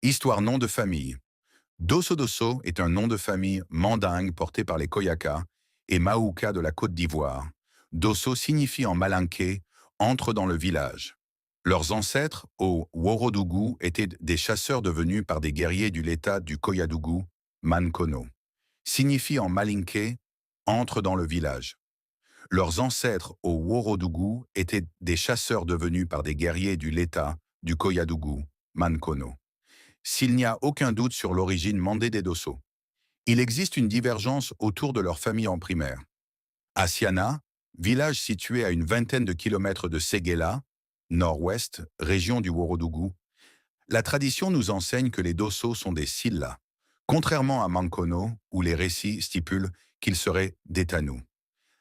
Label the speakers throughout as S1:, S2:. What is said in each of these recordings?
S1: Histoire nom de famille. Dosso Dosso est un nom de famille mandingue porté par les Koyaka et Maouka de la Côte d'Ivoire. Dosso signifie en malinké entre dans le village. Leurs ancêtres, au Worodougou, étaient des chasseurs devenus par des guerriers du Létat du Koyadougou, Mankono. Signifie en malinké entre dans le village. Leurs ancêtres au Worodougou étaient des chasseurs devenus par des guerriers du Létat du Koyadougou, Mankono. S'il n'y a aucun doute sur l'origine mandée des Dosso, il existe une divergence autour de leur famille en primaire. À Siana, village situé à une vingtaine de kilomètres de Séguéla, nord-ouest, région du Worodougou, la tradition nous enseigne que les Dosso sont des Silla, contrairement à Mankono, où les récits stipulent qu'ils seraient des Tanou.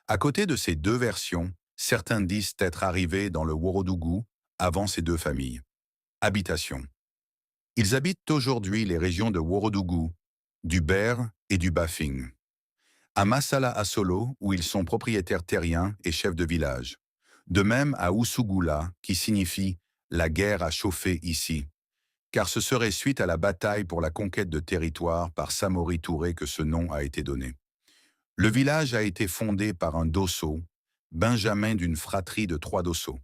S1: À côté de ces deux versions, certains disent être arrivés dans le Worodougou avant ces deux familles. Habitation. Ils habitent aujourd'hui les régions de Worodougou, du Ber et du Bafing. À Massala Assolo, où ils sont propriétaires terriens et chefs de village. De même à Oussougoula, qui signifie « la guerre a chauffé ici », car ce serait suite à la bataille pour la conquête de territoire par Samori Touré que ce nom a été donné. Le village a été fondé par un Dosso, Benjamin d'une fratrie de 3 Dosso.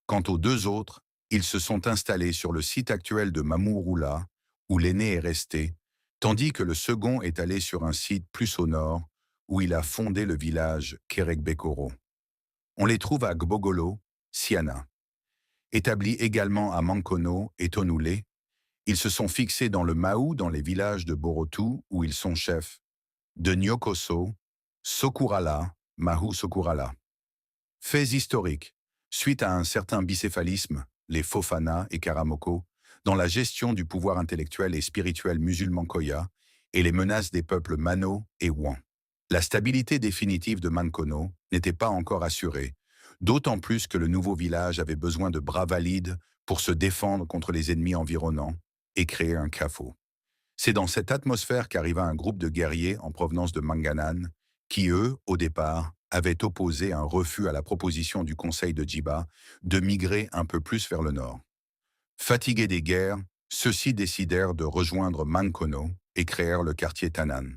S1: Quant aux deux autres, ils se sont installés sur le site actuel de Mamouroula, où l'aîné est resté, tandis que le second est allé sur un site plus au nord, où il a fondé le village Kerekbekoro. On les trouve à Gbogolo, Siana. Établis également à Mankono et Tonoulé, ils se sont fixés dans le Maou dans les villages de Borotou, où ils sont chefs, de Nyokoso, Sokurala, Mahou Sokurala. Faits historiques. Suite à un certain bicéphalisme, les Fofana et Karamoko, dans la gestion du pouvoir intellectuel et spirituel musulman Koya et les menaces des peuples Mano et Wan. La stabilité définitive de Mankono n'était pas encore assurée, d'autant plus que le nouveau village avait besoin de bras valides pour se défendre contre les ennemis environnants et créer un CAFO. C'est dans cette atmosphère qu'arriva un groupe de guerriers en provenance de Manganan, qui eux, au départ, avaient opposé un refus à la proposition du conseil de Djiba de migrer un peu plus vers le nord. Fatigués des guerres, ceux-ci décidèrent de rejoindre Mankono et créèrent le quartier Tanan.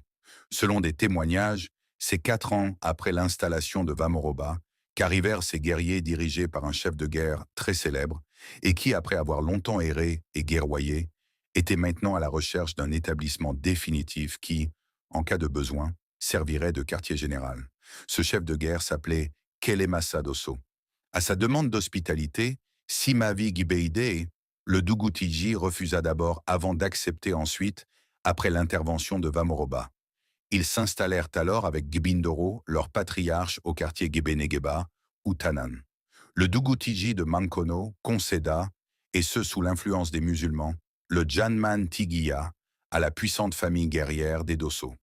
S1: Selon des témoignages, c'est 4 ans après l'installation de Vamoroba qu'arrivèrent ces guerriers dirigés par un chef de guerre très célèbre et qui, après avoir longtemps erré et guerroyé, était maintenant à la recherche d'un établissement définitif qui, en cas de besoin, servirait de quartier général. Ce chef de guerre s'appelait Kelemassa Dosso. À sa demande d'hospitalité, Simavi Gibeide, le Dougutiji refusa d'abord avant d'accepter ensuite, après l'intervention de Vamoroba. Ils s'installèrent alors avec Gbindoro, leur patriarche au quartier Gebenegeba, ou Tanan. Le Dougutiji de Mankono concéda, et ce sous l'influence des musulmans, le Janman Tigiya à la puissante famille guerrière des Dosso.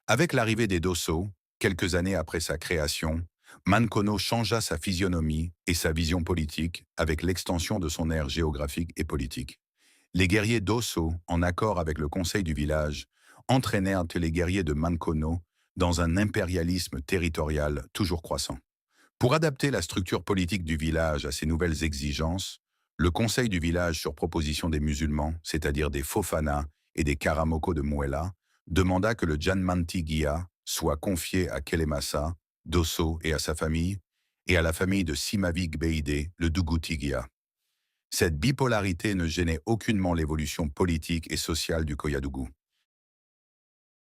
S1: Avec l'arrivée des Dosso, quelques années après sa création, Mankono changea sa physionomie et sa vision politique avec l'extension de son aire géographique et politique. Les guerriers Dosso, en accord avec le conseil du village, entraînèrent les guerriers de Mankono dans un impérialisme territorial toujours croissant. Pour adapter la structure politique du village à ces nouvelles exigences, le conseil du village sur proposition des musulmans, c'est-à-dire des Fofana et des Karamoko de Mouela, demanda que le Janmanti-Gia soit confié à Kelemassa, Dosso et à sa famille, et à la famille de Simavik Beide, le Dougouti-Gia. Cette bipolarité ne gênait aucunement l'évolution politique et sociale du Koyadougou.